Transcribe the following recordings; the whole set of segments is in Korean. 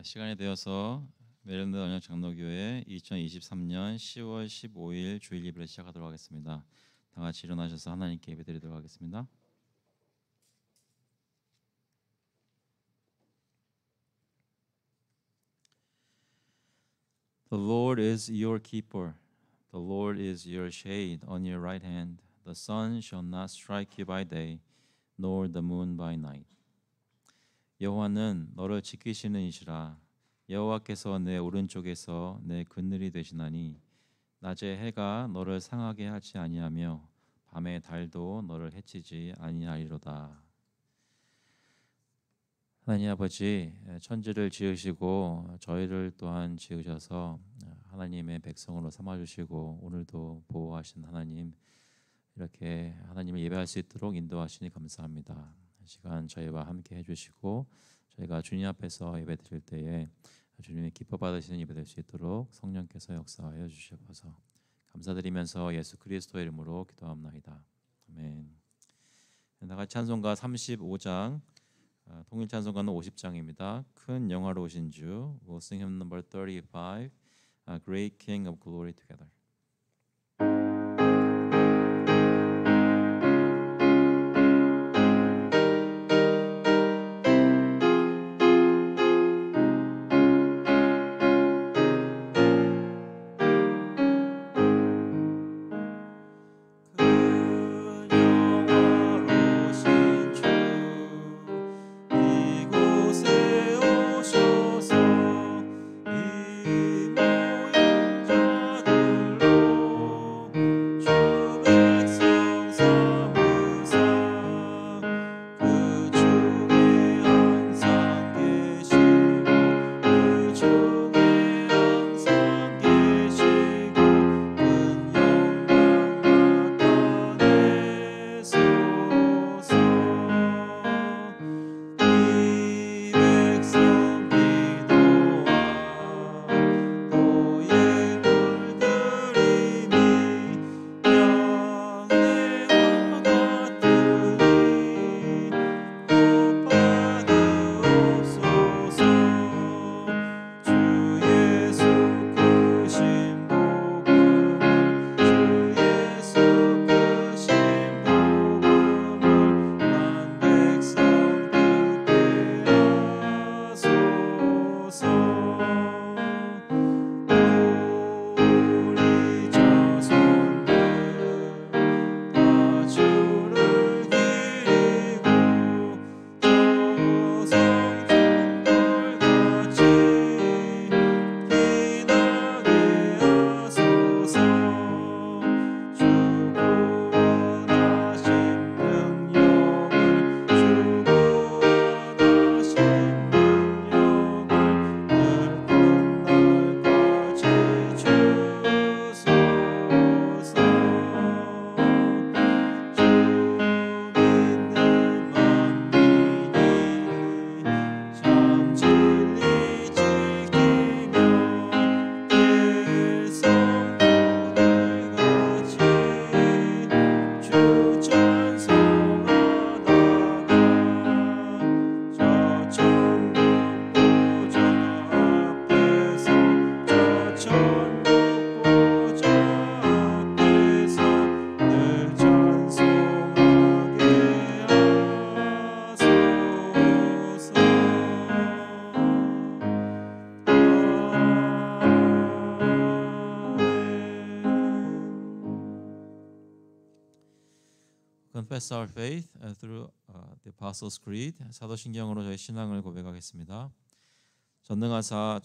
시간이 되어서 메릴랜드 언약 장로교회 2023년 10월 15일 주일 예배를 시작하도록 하겠습니다. 다 같이 일어나셔서 하나님께 예배드리도록 하겠습니다. The Lord is your keeper. The Lord is your shade on your right hand. The sun shall not strike you by day, nor the moon by night. 여호와는 너를 지키시는 이시라. 여호와께서 내 오른쪽에서 내 그늘이 되시나니 낮에 해가 너를 상하게 하지 아니하며 밤에 달도 너를 해치지 아니하리로다. 하나님 아버지, 천지를 지으시고 저희를 또한 지으셔서 하나님의 백성으로 삼아주시고 오늘도 보호하신 하나님, 이렇게 하나님을 예배할 수 있도록 인도하시니 감사합니다. 시간 저희와 함께 해주시고 저희가 주님 앞에서 예배드릴 때에 주님의 기뻐 받으시는 예배 될 수 있도록 성령께서 역사하여 주시옵소서. 감사드리면서 예수 그리스도의 이름으로 기도합나이다. 아멘. 나같이 찬송가 35장, 통일 찬송가는 50장입니다. 큰 영화로우신 주. We'll sing hymn number 35, Great King of Glory together. Confess our faith through the Apostles' Creed. 사도신경으로 저희 신앙을 고백하겠습니다. 전능하사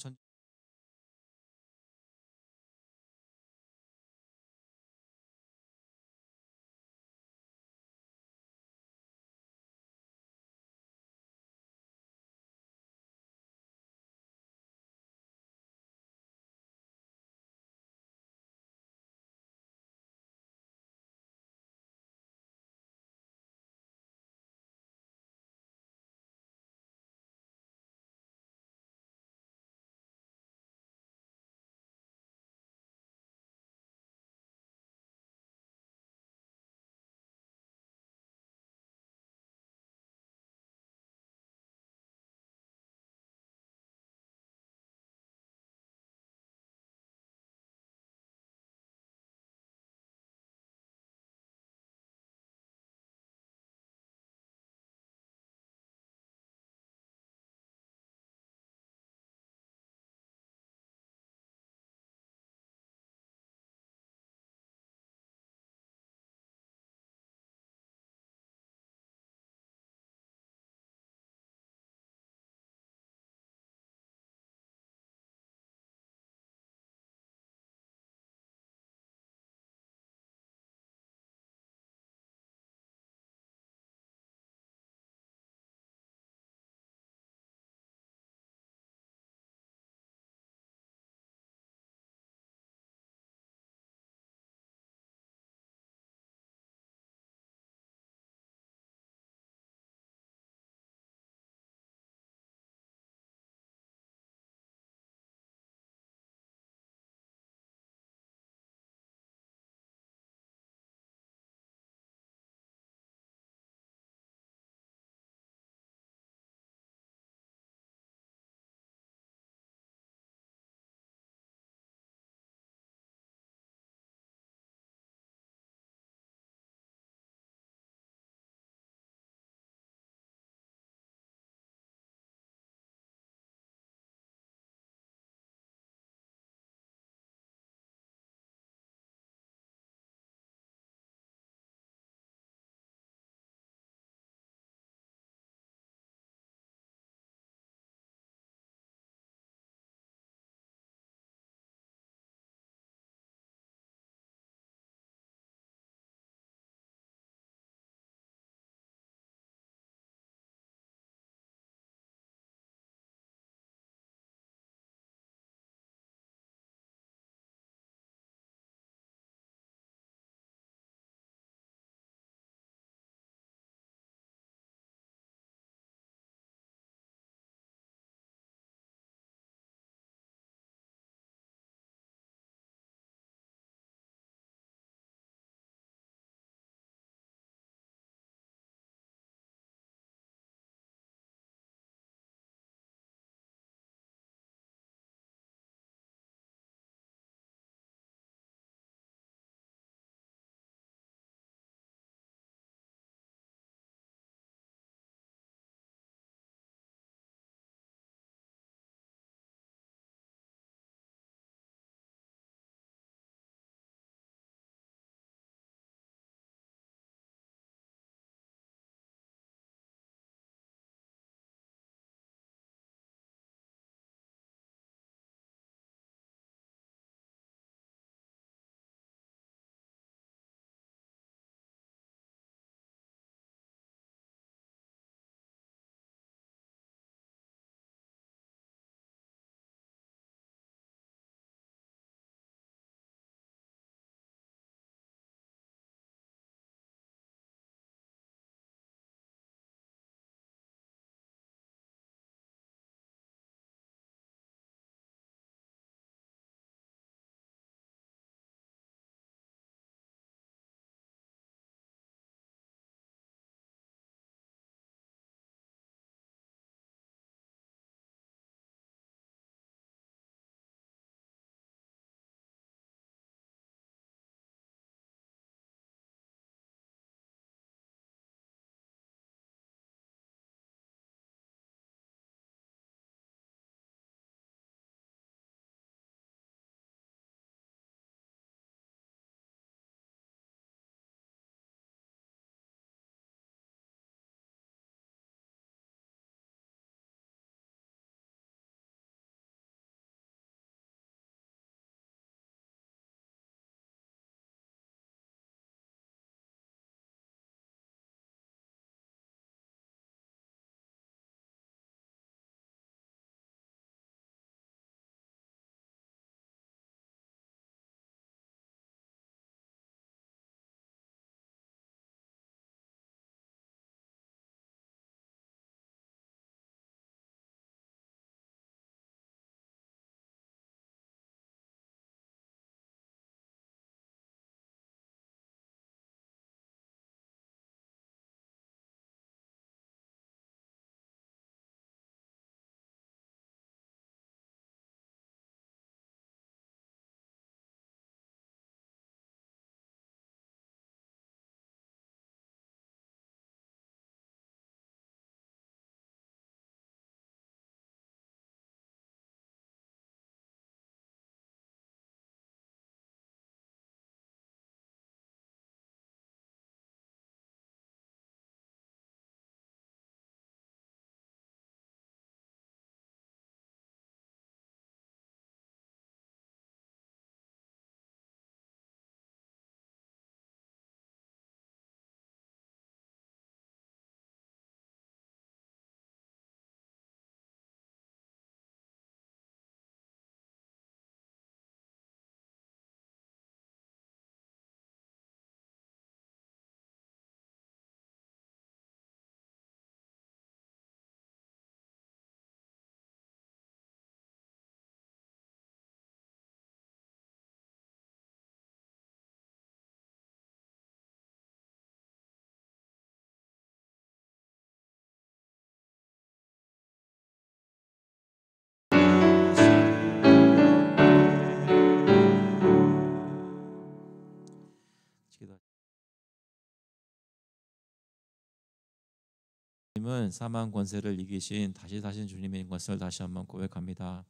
주님은 사망 권세를 이기신 다시 사신 주님인 것을 다시 한번 고백합니다.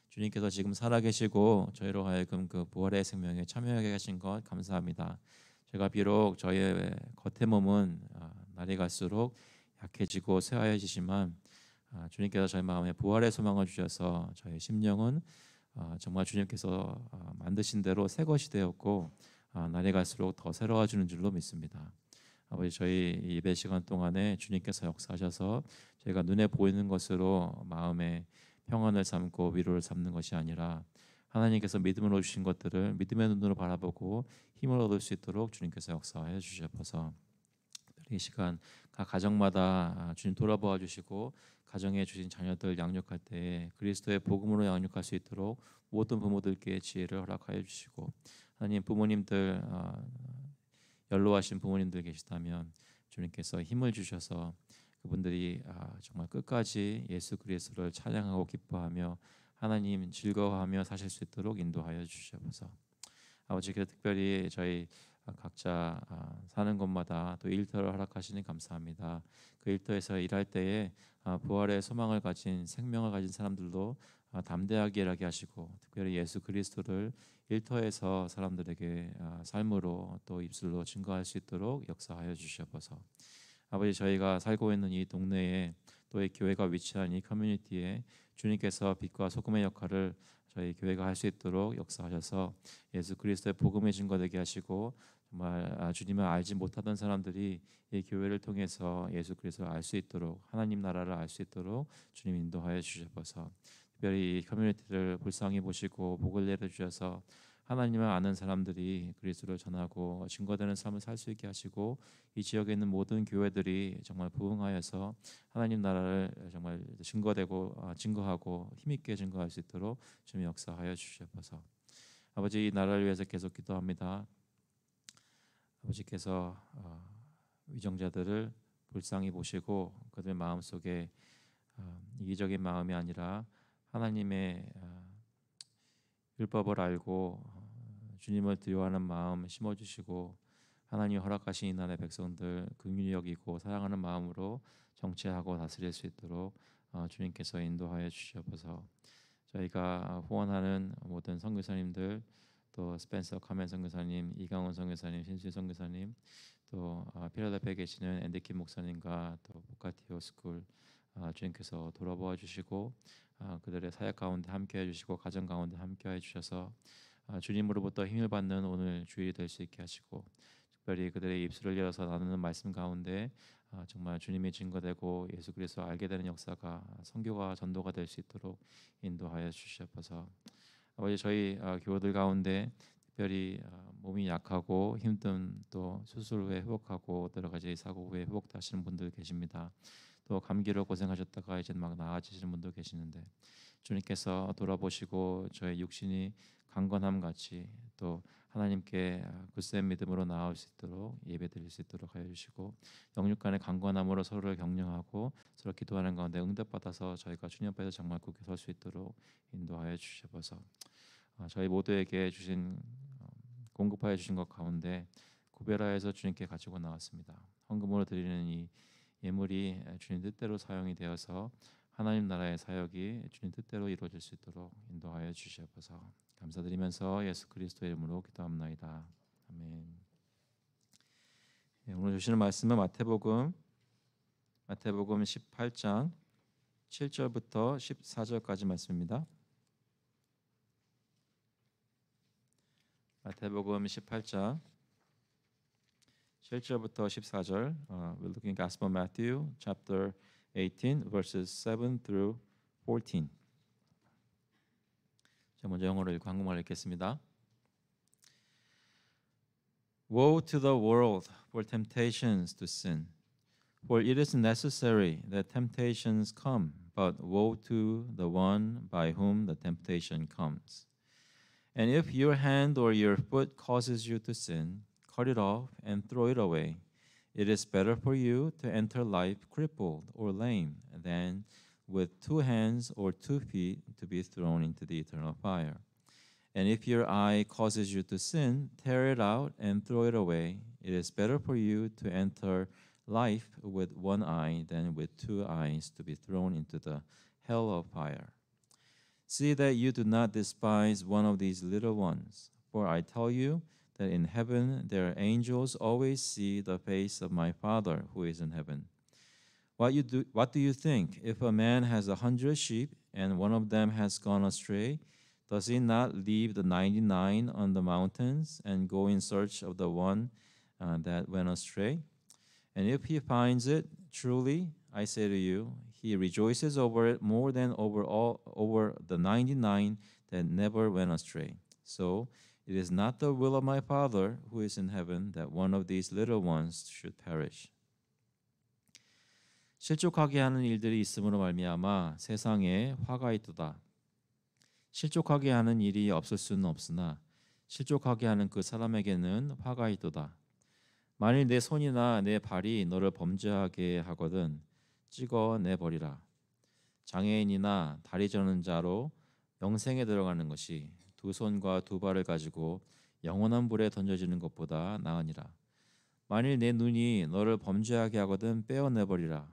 주님께서 지금 살아계시고 저희로 하여금 그 부활의 생명에 참여하게 하신 것 감사합니다. 제가 비록 저희의 겉의 몸은 날이 갈수록 약해지고 쇠하여지지만 주님께서 저희 마음에 부활의 소망을 주셔서 저희 심령은 정말 주님께서 만드신 대로 새 것이 되었고 날이 갈수록 더 새로워지는 줄로 믿습니다. 아버지, 저희 예배 시간 동안에 주님께서 역사하셔서 저희가 눈에 보이는 것으로 마음에 평안을 삼고 위로를 삼는 것이 아니라 하나님께서 믿음으로 주신 것들을 믿음의 눈으로 바라보고 힘을 얻을 수 있도록 주님께서 역사하여 주셔서 이 시간 각 가정마다 주님 돌아보아 주시고 가정에 주신 자녀들 양육할 때에 그리스도의 복음으로 양육할 수 있도록 모든 부모들께 지혜를 허락하여 주시고, 하나님 부모님들 연로하신 부모님들 계시다면 주님께서 힘을 주셔서 그분들이 정말 끝까지 예수 그리스도를 찬양하고 기뻐하며 하나님 즐거워하며 사실 수 있도록 인도하여 주시옵소서. 아버지, 특별히 저희 각자 사는 곳마다 또 일터를 허락하시니 감사합니다. 그 일터에서 일할 때에 부활의 소망을 가진 생명을 가진 사람들도 담대하게 일하게 하시고, 특별히 예수 그리스도를 일터에서 사람들에게 삶으로 또 입술로 증거할 수 있도록 역사하여 주시옵소서. 아버지, 저희가 살고 있는 이 동네에 또 이 교회가 위치한 이 커뮤니티에 주님께서 빛과 소금의 역할을 저희 교회가 할 수 있도록 역사하셔서 예수 그리스도의 복음의 증거되게 하시고, 정말 주님을 알지 못하던 사람들이 이 교회를 통해서 예수 그리스도를 알 수 있도록, 하나님 나라를 알 수 있도록 주님 인도하여 주셔서, 특별히 이 커뮤니티를 불쌍히 보시고 복을 내려 주셔서 하나님을 아는 사람들이 그리스도를 전하고 증거되는 삶을 살 수 있게 하시고, 이 지역에 있는 모든 교회들이 정말 부흥하여서 하나님 나라를 정말 증거하고 힘있게 증거할 수 있도록 주님 역사하여 주시옵소서. 아버지, 이 나라를 위해서 계속 기도합니다. 아버지께서 위정자들을 불쌍히 보시고 그들의 마음속에 이기적인 마음이 아니라 하나님의 율법을 알고 주님을 두려워하는 마음 심어주시고, 하나님이 허락하신 이 나라의 백성들 긍휼히 여기고 사랑하는 마음으로 정치하고 다스릴 수 있도록 주님께서 인도하여 주시옵소서. 저희가 후원하는 모든 선교사님들, 또 스펜서 카멘 선교사님, 이강원 선교사님, 신수희 선교사님, 또 필라델피아에 계시는 앤디킴 목사님과 또 보카티오 스쿨 주님께서 돌아보아 주시고 그들의 사역 가운데 함께해 주시고 가정 가운데 함께해 주셔서 주님으로부터 힘을 받는 오늘 주일이 될 수 있게 하시고, 특별히 그들의 입술을 열어서 나누는 말씀 가운데 정말 주님이 증거되고 예수 그리스도를 알게 되는 역사가 선교가 전도가 될 수 있도록 인도하여 주시옵소서. 아버지, 저희 교우들 가운데 특별히 몸이 약하고 힘든, 또 수술 후에 회복하고 여러 가지 사고 후에 회복하시는 분들 계십니다. 또 감기로 고생하셨다가 이제 막 나아지시는 분도 계시는데 주님께서 돌아보시고 저의 육신이 강건함 같이 또 하나님께 굳센 믿음으로 나아올 수 있도록 예배드릴 수 있도록 하여 주시고, 영육 간의 강건함으로 서로를 격려하고 서로 기도하는 가운데 응답받아서 저희가 주님 앞에서 정말 굳게 설 수 있도록 인도하여 주셔서, 저희 모두에게 주신 공급하여 주신 것 가운데 구별하여서 주님께 가지고 나왔습니다. 헌금으로 드리는 이 예물이 주님 뜻대로 사용이 되어서 하나님 나라의 사역이 주님 뜻대로 이루어질 수 있도록 인도하여 주시옵소서. 감사드리면서 예수 그리스도의 이름으로 기도합나이다. 아멘. 오늘 주시는 말씀은 마태복음 18장 7절부터 14절까지 말씀입니다. 마태복음 18장 7절부터 14절. We're looking at Gospel of Matthew, chapter 18, verses 7 through 14. 자, 먼저 영어로 읽고 한국말로 읽겠습니다. Woe to the world for temptations to sin, for it is necessary that temptations come, but woe to the one by whom the temptation comes. And if your hand or your foot causes you to sin, cut it off and throw it away. It is better for you to enter life crippled or lame than with 2 hands or 2 feet to be thrown into the eternal fire. And if your eye causes you to sin, tear it out and throw it away. It is better for you to enter life with one eye than with two eyes to be thrown into the hell of fire. See that you do not despise one of these little ones, for I tell you that in heaven their angels always see the face of my Father who is in heaven. What do you think? If a man has 100 sheep and one of them has gone astray, does he not leave the 99 on the mountains and go in search of the one that went astray? And if he finds it, truly, I say to you, he rejoices over it more than over the 99 that never went astray. So it is not the will of my Father who is in heaven that one of these little ones should perish. 실족하게 하는 일들이 있음으로 말미암아 세상에 화가 있도다. 실족하게 하는 일이 없을 수는 없으나 실족하게 하는 그 사람에게는 화가 있도다. 만일 내 손이나 내 발이 너를 범죄하게 하거든 찍어내 버리라. 장애인이나 다리 저는 자로 영생에 들어가는 것이 두 손과 두 발을 가지고 영원한 불에 던져지는 것보다 나으니라. 만일 내 눈이 너를 범죄하게 하거든 빼어내 버리라.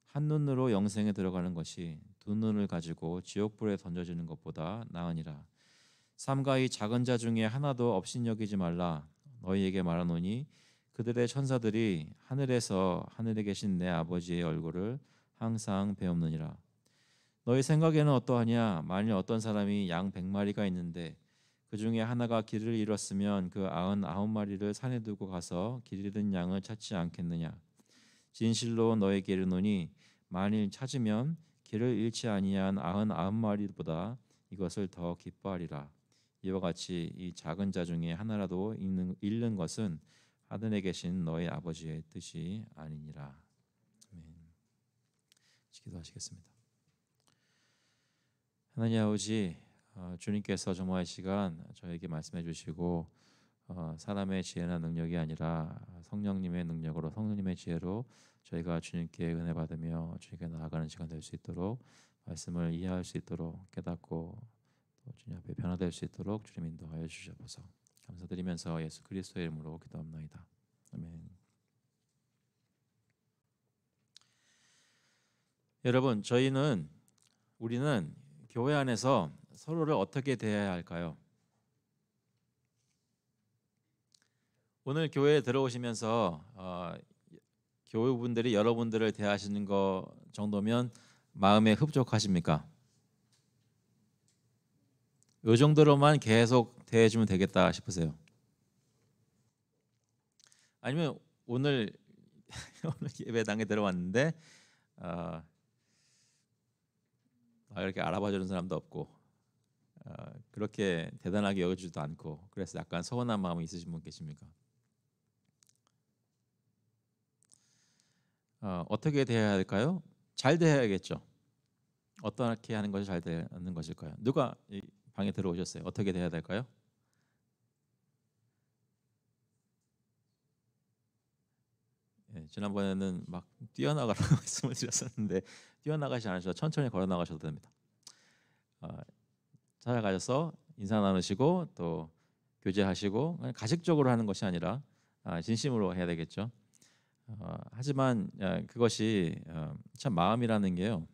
한 눈으로 영생에 들어가는 것이 두 눈을 가지고 지옥불에 던져지는 것보다 나으니라. 삼가 이 작은 자 중에 하나도 업신여기지 말라. 너희에게 말하노니 그들의 천사들이 하늘에서 하늘에 계신 내 아버지의 얼굴을 항상 배옵느니라. 너희 생각에는 어떠하냐? 만일 어떤 사람이 양 100마리가 있는데 그 중에 하나가 길을 잃었으면 그 99마리를 산에 두고 가서 길 잃은 양을 찾지 않겠느냐? 진실로 너희에게 이르노니 만일 찾으면 길을 잃지 아니한 99마리보다 이것을 더 기뻐하리라. 이와 같이 이 작은 자 중에 하나라도 잃는 것은 하늘에 계신 너희 아버지의 뜻이 아니니라. 아멘. 기도하시겠습니다. 하나님 아버지, 주님께서 정말 이 시간 저에게 말씀해 주시고 사람의 지혜나 능력이 아니라 성령님의 능력으로 성령님의 지혜로 저희가 주님께 은혜 받으며 주님께 나아가는 시간 될 수 있도록 말씀을 이해할 수 있도록 깨닫고 또 주님 앞에 변화될 수 있도록 주님 인도하여 주시옵소서. 감사드리면서 예수 그리스도의 이름으로 기도합나이다. 아멘. 여러분, 우리는 교회 안에서 서로를 어떻게 대해야 할까요? 오늘 교회에 들어오시면서 교우분들이 여러분들을 대하시는 거 정도면 마음에 흡족하십니까? 이 정도로만 계속 대해주면 되겠다 싶으세요? 아니면 오늘 예배당에 들어왔는데 이렇게 알아봐주는 사람도 없고 그렇게 대단하게 여겨주지도 않고 그래서 약간 서운한 마음이 있으신 분 계십니까? 어떻게 대해야 할까요? 잘 대해야겠죠. 어떻게 하는 것이 잘 되는 것일까요? 누가 이 방에 들어오셨어요? 어떻게 대해야 될까요? 예, 지난번에는 막 뛰어나가라고 말씀을 드렸었는데 뛰어나가지 않으셔도 천천히 걸어 나가셔도 됩니다. 찾아가셔서 인사 나누시고 또 교제하시고 가식적으로 하는 것이 아니라 진심으로 해야 되겠죠. 하지만 그것이 참 마음이라는 게요.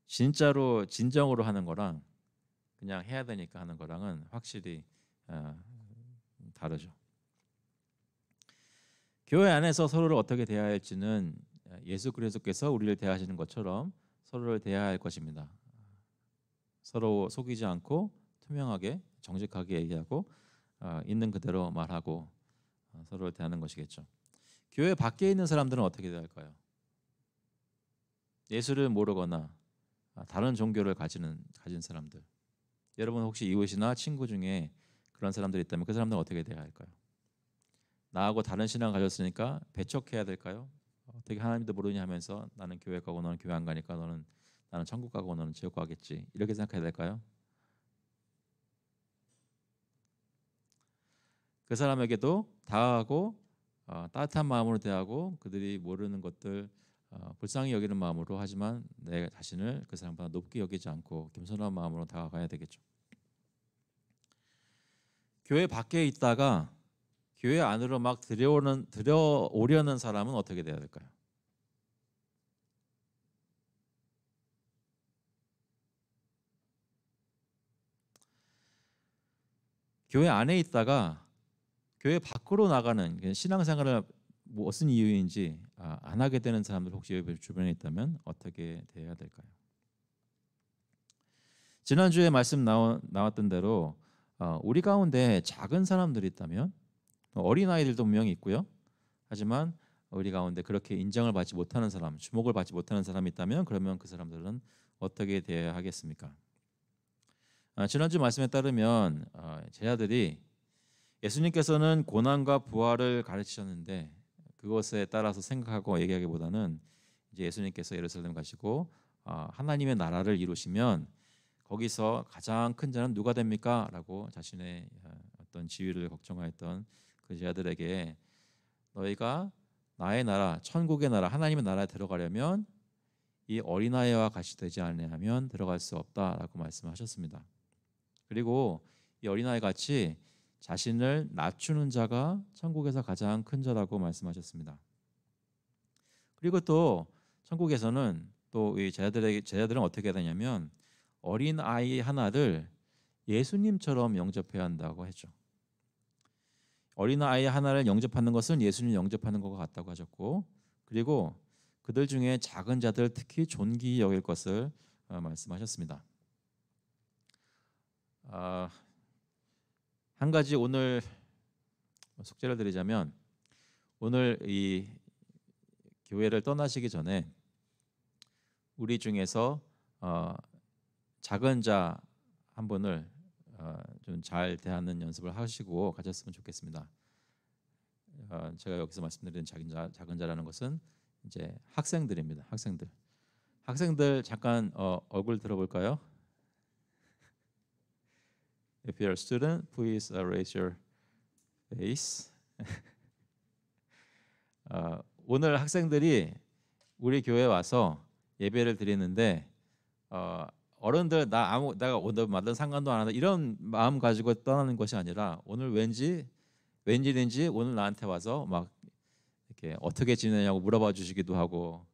진짜로 진정으로 하는 거랑 그냥 해야 되니까 하는 거랑은 확실히 다르죠. 교회 안에서 서로를 어떻게 대해야 할지는 예수 그리스도께서 우리를 대하시는 것처럼 서로를 대해야 할 것입니다. 서로 속이지 않고 투명하게 정직하게 얘기하고 있는 그대로 말하고 서로를 대하는 것이겠죠. 교회 밖에 있는 사람들은 어떻게 대할까요? 예수를 모르거나 다른 종교를 가진 사람들. 여러분 혹시 이웃이나 친구 중에 그런 사람들이 있다면 그 사람들은 어떻게 대해야 할까요? 나하고 다른 신앙을 가졌으니까 배척해야 될까요? 어떻게 하나님도 모르냐 하면서 나는 교회 가고 너는 교회 안 가니까 나는 천국 가고 너는 지옥 가겠지 이렇게 생각해야 될까요? 그 사람에게도 다가가고 따뜻한 마음으로 대하고 그들이 모르는 것들 불쌍히 여기는 마음으로 하지만 내 자신을 그 사람보다 높게 여기지 않고 겸손한 마음으로 다가가야 되겠죠. 교회 밖에 있다가 교회 안으로 막 들여오려는 사람은 어떻게 돼야 될까요? 교회 안에 있다가 교회 밖으로 나가는 신앙생활을 무슨 이유인지 안 하게 되는 사람들 혹시 주변에 있다면 어떻게 돼야 될까요? 지난주에 말씀 나왔던 대로 우리 가운데 작은 사람들이 있다면 어린아이들도 분명히 있고요. 하지만 우리 가운데 그렇게 인정을 받지 못하는 사람, 주목을 받지 못하는 사람이 있다면 그러면 그 사람들은 어떻게 돼야 하겠습니까? 지난주 말씀에 따르면 제자들이 예수님께서는 고난과 부활을 가르치셨는데 그것에 따라서 생각하고 얘기하기보다는 이제 예수님께서 예루살렘 가시고 하나님의 나라를 이루시면 거기서 가장 큰 자는 누가 됩니까? 라고 자신의 어떤 지위를 걱정하였던 그 제자들에게 너희가 나의 나라, 천국의 나라, 하나님의 나라에 들어가려면 이 어린아이와 같이 되지 아니하면 들어갈 수 없다라고 말씀하셨습니다. 그리고 이 어린아이 같이 자신을 낮추는 자가 천국에서 가장 큰 자라고 말씀하셨습니다. 그리고 또 천국에서는 또 이 제자들은 어떻게 해야 되냐면 어린 아이 하나를 예수님처럼 영접해야 한다고 했죠. 어린 아이 하나를 영접하는 것은 예수님 영접하는 것과 같다고 하셨고, 그리고 그들 중에 작은 자들 특히 존귀히 여길 것을 말씀하셨습니다. 한 가지 오늘 숙제를 드리자면 오늘 이 교회를 떠나시기 전에 우리 중에서 작은 자 한 분을 좀 잘 대하는 연습을 하시고 가셨으면 좋겠습니다. 제가 여기서 말씀드리는 작은 자라는 것은 이제 학생들입니다. 학생들 잠깐 얼굴 들어볼까요? If you're a student, please raise your face. 오늘 학생들이 우리 교회에 와서 예배를 드리는데 어른들 내가 오늘 만든 상관도 안 한다 이런 마음 가지고 떠나는 것이 아니라 오늘 웬일인지 오늘 나한테 와서 막 이렇게 어떻게 지내냐고 물어봐 주시기도 하고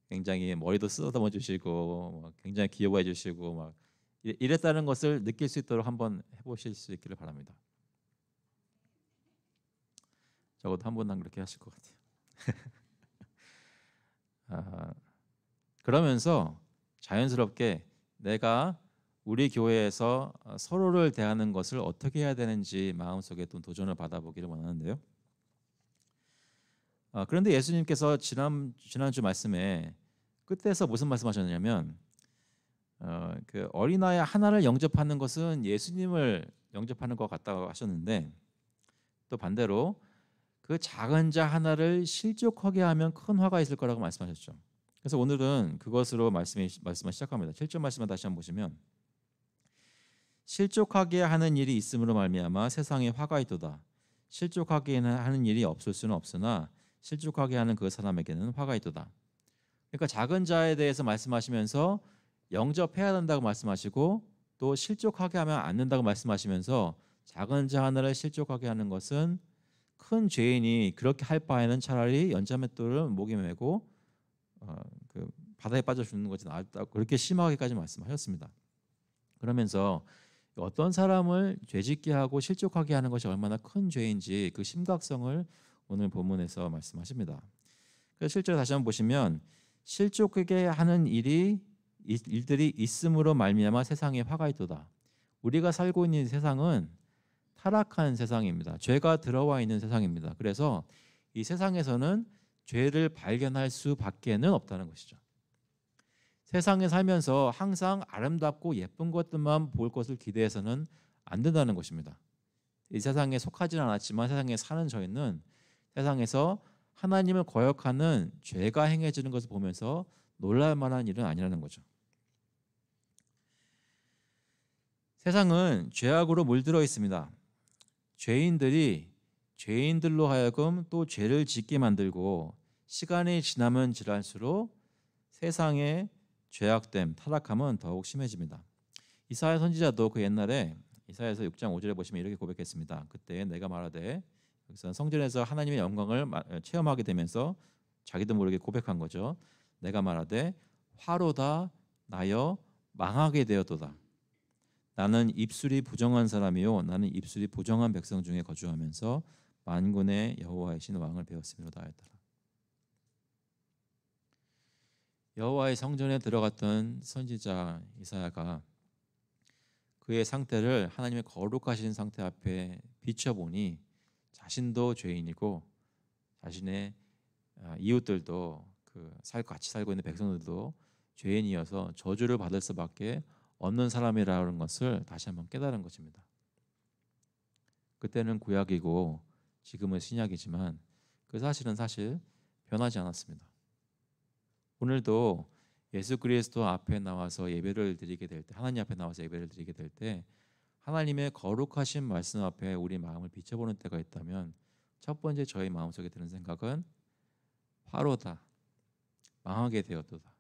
굉장히 머리도 쓰다듬어 주시고 굉장히 귀여워해 주시고 막 이랬다는 것을 느낄 수 있도록 한번 해보실 수 있기를 바랍니다. 적어도 한 번은 그렇게 하실 것 같아요. 그러면서 자연스럽게 내가 우리 교회에서 서로를 대하는 것을 어떻게 해야 되는지 마음속에 또 도전을 받아보기를 원하는데요. 그런데 예수님께서 지난주 말씀에 끝에서 무슨 말씀하셨냐면 그 어린아이 하나를 영접하는 것은 예수님을 영접하는 것 같다고 하셨는데 또 반대로 그 작은 자 하나를 실족하게 하면 큰 화가 있을 거라고 말씀하셨죠. 그래서 오늘은 그것으로 말씀을 시작합니다. 7절 말씀을 다시 한번 보시면 실족하게 하는 일이 있음으로 말미암아 세상에 화가 있도다. 실족하게 하는 일이 없을 수는 없으나 실족하게 하는 그 사람에게는 화가 있도다. 그러니까 작은 자에 대해서 말씀하시면서 영접해야 된다고 말씀하시고 또 실족하게 하면 안 된다고 말씀하시면서 작은 자 하나를 실족하게 하는 것은 큰 죄인이 그렇게 할 바에는 차라리 연자맷돌을 목에 메고 그 바다에 빠져 죽는 것이 낫다고 그렇게 심하게까지 말씀하셨습니다. 그러면서 어떤 사람을 죄짓게 하고 실족하게 하는 것이 얼마나 큰 죄인지 그 심각성을 오늘 본문에서 말씀하십니다. 그래서 실제로 다시 한번 보시면 실족하게 하는 일들이 있음으로 말미암아 세상에 화가 있도다. 우리가 살고 있는 세상은 타락한 세상입니다. 죄가 들어와 있는 세상입니다. 그래서 이 세상에서는 죄를 발견할 수밖에는 없다는 것이죠. 세상에 살면서 항상 아름답고 예쁜 것들만 볼 것을 기대해서는 안 된다는 것입니다. 이 세상에 속하지는 않았지만 세상에 사는 저희는 세상에서 하나님을 거역하는 죄가 행해지는 것을 보면서 놀랄 만한 일은 아니라는 거죠. 세상은 죄악으로 물들어 있습니다. 죄인들로 하여금 또 죄를 짓게 만들고 시간이 지나면 지날수록 세상의 죄악됨, 타락함은 더욱 심해집니다. 이사야 선지자도 그 옛날에 이사야서 6장 5절에 보시면 이렇게 고백했습니다. 그때 내가 말하되 그래서 성전에서 하나님의 영광을 체험하게 되면서 자기도 모르게 고백한 거죠. 내가 말하되 화로다 나여 망하게 되었도다. 나는 입술이 부정한 사람이요 나는 입술이 부정한 백성 중에 거주하면서 만군의 여호와이신 왕을 배웠음이로다 하였더라. 여호와의 성전에 들어갔던 선지자 이사야가 그의 상태를 하나님의 거룩하신 상태 앞에 비춰보니 자신도 죄인이고 자신의 이웃들도 같이 살고 있는 백성들도 죄인이어서 저주를 받을 수밖에 없는 사람이라는 것을 다시 한번 깨달은 것입니다. 그때는 구약이고 지금은 신약이지만 그 사실은 사실 변하지 않았습니다. 오늘도 예수 그리스도 앞에 나와서 예배를 드리게 될 때, 하나님 앞에 나와서 예배를 드리게 될 때 하나님의 거룩하신 말씀 앞에 우리 마음을 비춰보는 때가 있다면 첫 번째 저희 마음속에 드는 생각은 화로다, 망하게 되었도다.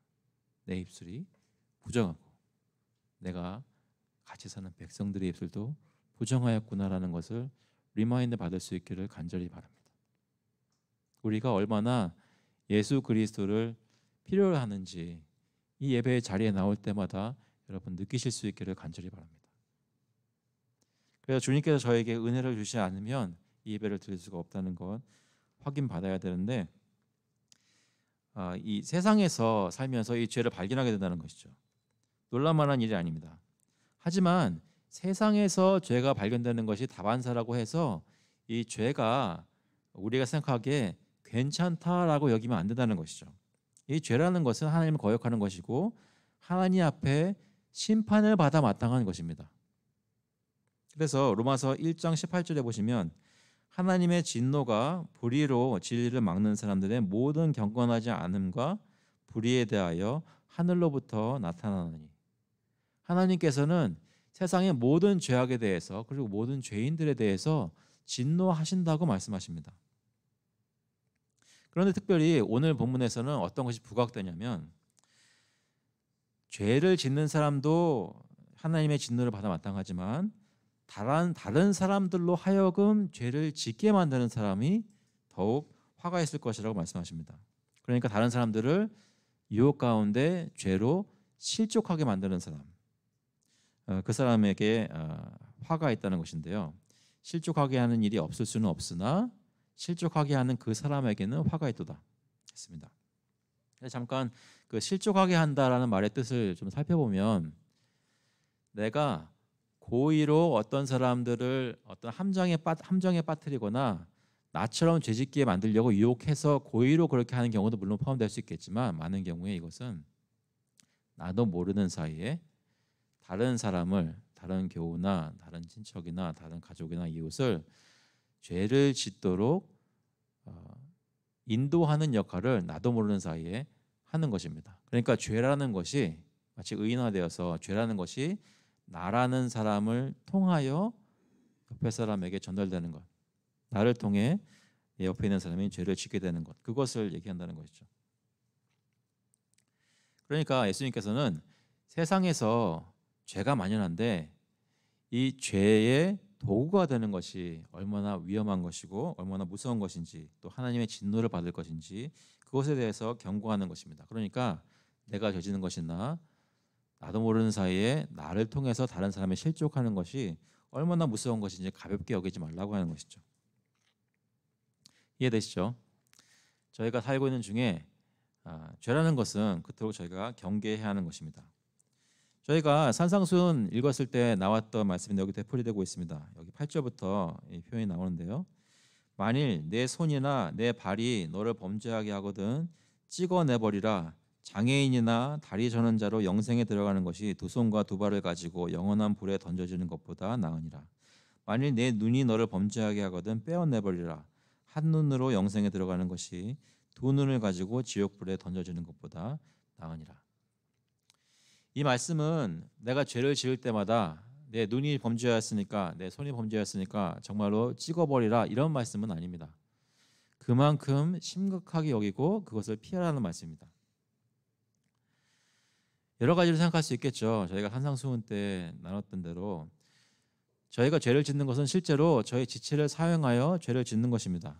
내 입술이 부정하고 내가 같이 사는 백성들의 입술도 부정하였구나라는 것을 리마인드 받을 수 있기를 간절히 바랍니다. 우리가 얼마나 예수 그리스도를 필요로 하는지 이 예배의 자리에 나올 때마다 여러분 느끼실 수 있기를 간절히 바랍니다. 그래서 주님께서 저에게 은혜를 주시지 않으면 이 예배를 드릴 수가 없다는 것 확인받아야 되는데 이 세상에서 살면서 이 죄를 발견하게 된다는 것이죠. 놀랄만한 일이 아닙니다. 하지만 세상에서 죄가 발견되는 것이 다반사라고 해서 이 죄가 우리가 생각하기에 괜찮다라고 여기면 안 된다는 것이죠. 이 죄라는 것은 하나님을 거역하는 것이고 하나님 앞에 심판을 받아 마땅한 것입니다. 그래서 로마서 1장 18절에 보시면 하나님의 진노가 불의로 진리를 막는 사람들의 모든 경건하지 않음과 불의에 대하여 하늘로부터 나타나느니 하나님께서는 세상의 모든 죄악에 대해서 그리고 모든 죄인들에 대해서 진노하신다고 말씀하십니다. 그런데 특별히 오늘 본문에서는 어떤 것이 부각되냐면 죄를 짓는 사람도 하나님의 진노를 받아 마땅하지만 다른 사람들로 하여금 죄를 짓게 만드는 사람이 더욱 화가 있을 것이라고 말씀하십니다. 그러니까 다른 사람들을 유혹 가운데 죄로 실족하게 만드는 사람, 그 사람에게 화가 있다는 것인데요. 실족하게 하는 일이 없을 수는 없으나 실족하게 하는 그 사람에게는 화가 있도다 했습니다. 잠깐 그 실족하게 한다라는 말의 뜻을 좀 살펴보면 내가 고의로 어떤 사람들을 어떤 함정에 빠뜨리거나 나처럼 죄짓게 만들려고 유혹해서 고의로 그렇게 하는 경우도 물론 포함될 수 있겠지만 많은 경우에 이것은 나도 모르는 사이에 다른 사람을 다른 교우나 다른 친척이나 다른 가족이나 이웃을 죄를 짓도록 인도하는 역할을 나도 모르는 사이에 하는 것입니다. 그러니까 죄라는 것이 마치 의인화되어서 죄라는 것이 나라는 사람을 통하여 옆에 사람에게 전달되는 것, 나를 통해 내 옆에 있는 사람이 죄를 짓게 되는 것, 그것을 얘기한다는 것이죠. 그러니까 예수님께서는 세상에서 죄가 만연한데 이 죄의 도구가 되는 것이 얼마나 위험한 것이고 얼마나 무서운 것인지 또 하나님의 진노를 받을 것인지 그것에 대해서 경고하는 것입니다. 그러니까 내가 저지른 것이나 나도 모르는 사이에 나를 통해서 다른 사람을 실족하는 것이 얼마나 무서운 것인지 가볍게 여기지 말라고 하는 것이죠. 이해되시죠? 저희가 살고 있는 중에 죄라는 것은 그토록 저희가 경계해야 하는 것입니다. 저희가 산상수훈 읽었을 때 나왔던 말씀이 여기 되풀이되고 있습니다. 여기 8절부터 이 표현이 나오는데요. 만일 내 손이나 내 발이 너를 범죄하게 하거든 찍어내버리라. 장애인이나 다리 저는 자로 영생에 들어가는 것이 두 손과 두 발을 가지고 영원한 불에 던져지는 것보다 나으니라. 만일 내 눈이 너를 범죄하게 하거든 빼어내버리라. 한 눈으로 영생에 들어가는 것이 두 눈을 가지고 지옥불에 던져지는 것보다 나으니라. 이 말씀은 내가 죄를 지을 때마다 내 눈이 범죄하였으니까 내 손이 범죄하였으니까 정말로 찍어버리라 이런 말씀은 아닙니다. 그만큼 심각하게 여기고 그것을 피하라는 말씀입니다. 여러 가지로 생각할 수 있겠죠. 저희가 산상수훈 때 나눴던 대로 저희가 죄를 짓는 것은 실제로 저희 지체를 사용하여 죄를 짓는 것입니다.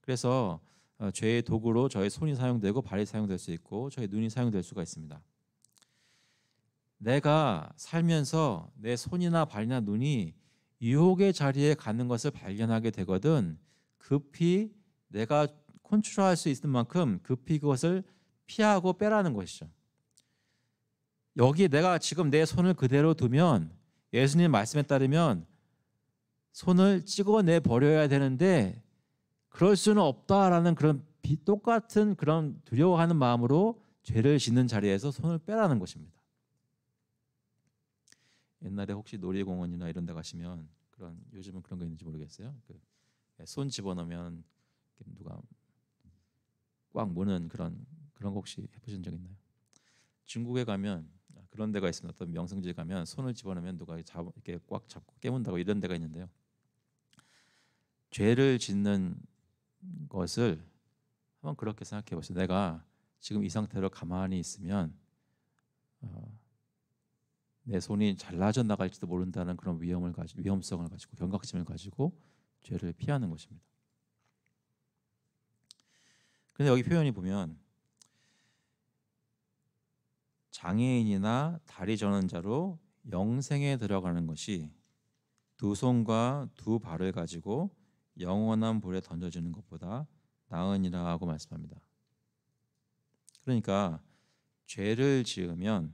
그래서 죄의 도구로 저희 손이 사용되고 발이 사용될 수 있고 저희 눈이 사용될 수가 있습니다. 내가 살면서 내 손이나 발이나 눈이 유혹의 자리에 가는 것을 발견하게 되거든 급히 내가 컨트롤할 수 있는 만큼 급히 그것을 피하고 빼라는 것이죠. 여기 내가 지금 내 손을 그대로 두면 예수님 말씀에 따르면 손을 찍어내 버려야 되는데 그럴 수는 없다라는 그런 똑같은 그런 두려워하는 마음으로 죄를 짓는 자리에서 손을 빼라는 것입니다. 옛날에 혹시 놀이공원이나 이런 데 가시면 그런 요즘은 그런 거 있는지 모르겠어요. 손 집어넣으면 누가 꽉 무는 그런 거 혹시 해보신 적 있나요? 중국에 가면 그런 데가 있습니다. 어떤 명성지에 가면 손을 집어넣으면 누가 이렇게 꽉 잡고 깨문다고 이런 데가 있는데요. 죄를 짓는 것을 한번 그렇게 생각해 보세요. 내가 지금 이 상태로 가만히 있으면 내 손이 잘라져 나갈지도 모른다는 그런 위험성을 가지고 경각심을 가지고 죄를 피하는 것입니다. 그런데 여기 표현이 보면 장애인이나 다리 저는 자로 영생에 들어가는 것이 두 손과 두 발을 가지고 영원한 불에 던져지는 것보다 나으니라고 말씀합니다. 그러니까 죄를 지으면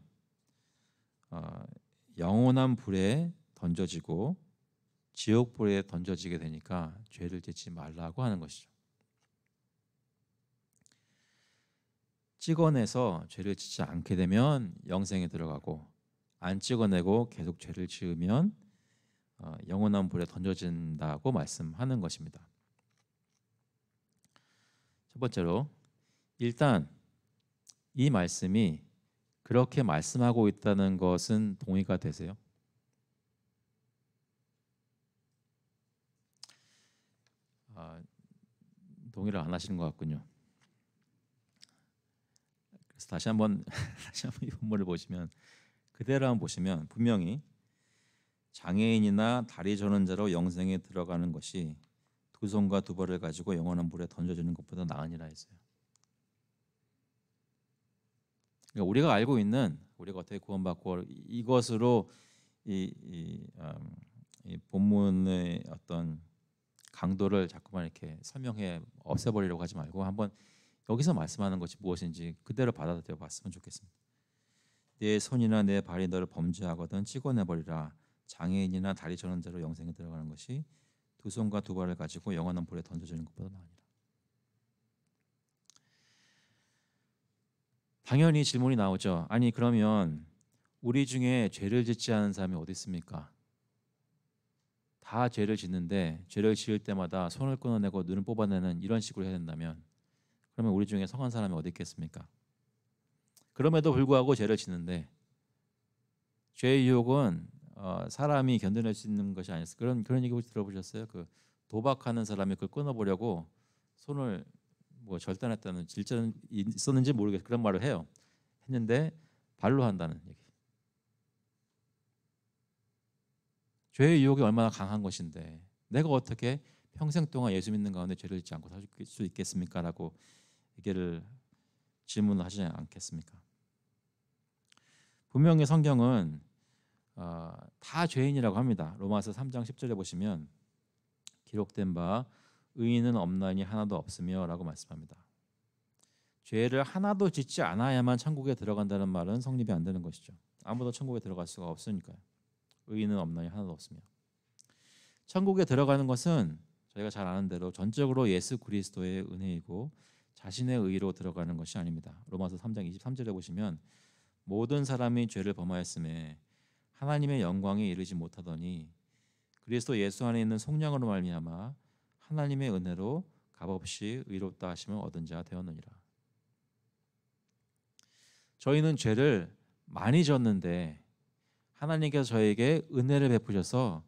영원한 불에 던져지고 지옥불에 던져지게 되니까 죄를 짓지 말라고 하는 것이죠. 찍어내서 죄를 짓지 않게 되면 영생에 들어가고 안 찍어내고 계속 죄를 지으면 영원한 불에 던져진다고 말씀하는 것입니다. 첫 번째로 일단 이 말씀이 그렇게 말씀하고 있다는 것은 동의가 되세요? 동의를 안 하시는 것 같군요. 그래서 다시 한번 이 본문을 보시면 그대로 한번 보시면 분명히 장애인이나 다리 저는 자로 영생에 들어가는 것이 두 손과 두 발을 가지고 영원한 불에 던져지는 것보다 나으니라 했어요. 그러니까 우리가 알고 있는 우리가 어떻게 구원받고 이것으로 이 본문의 어떤 강도를 자꾸만 이렇게 설명해 없애버리려고 하지 말고 한번 여기서 말씀하는 것이 무엇인지 그대로 받아들여 봤으면 좋겠습니다. 내 손이나 내 발이 너를 범죄하거든 찍어내버리라. 장애인이나 다리 저는 자로 영생에 들어가는 것이 두 손과 두 발을 가지고 영원한 불에 던져지는 것보다 나으니라. 당연히 질문이 나오죠. 아니 그러면 우리 중에 죄를 짓지 않은 사람이 어디 있습니까? 다 죄를 짓는데 죄를 지을 때마다 손을 끊어내고 눈을 뽑아내는 이런 식으로 해야 된다면 그러면 우리 중에 성한 사람이 어디 있겠습니까? 그럼에도 불구하고 죄를 짓는데 죄의 유혹은 사람이 견뎌낼 수 있는 것이 아니었어요. 그런 얘기 혹시 들어보셨어요? 그 도박하는 사람이 그걸 끊어보려고 손을 뭐 절단했다는 질자는 있었는지 모르겠어요. 그런 말을 해요. 했는데 발로 한다는 얘기. 죄의 유혹이 얼마나 강한 것인데 내가 어떻게 평생 동안 예수 믿는 가운데 죄를 짓지 않고 살 수 있겠습니까? 라고 얘기를 질문을 하지 않겠습니까? 분명히 성경은 다 죄인이라고 합니다. 로마서 3장 10절에 보시면 기록된 바 의인은 없나니 하나도 없으며 라고 말씀합니다. 죄를 하나도 짓지 않아야만 천국에 들어간다는 말은 성립이 안 되는 것이죠. 아무도 천국에 들어갈 수가 없으니까요. 의인은 없나니 하나도 없으며. 천국에 들어가는 것은 저희가 잘 아는 대로 전적으로 예수 그리스도의 은혜이고 자신의 의로 들어가는 것이 아닙니다. 로마서 3장 23절에 보시면 모든 사람이 죄를 범하였음에 하나님의 영광에 이르지 못하더니 그리스도 예수 안에 있는 성령으로 말미암아 하나님의 은혜로 값없이 의롭다 하심을 얻은 자 되었느니라. 저희는 죄를 많이 졌는데 하나님께서 저에게 은혜를 베푸셔서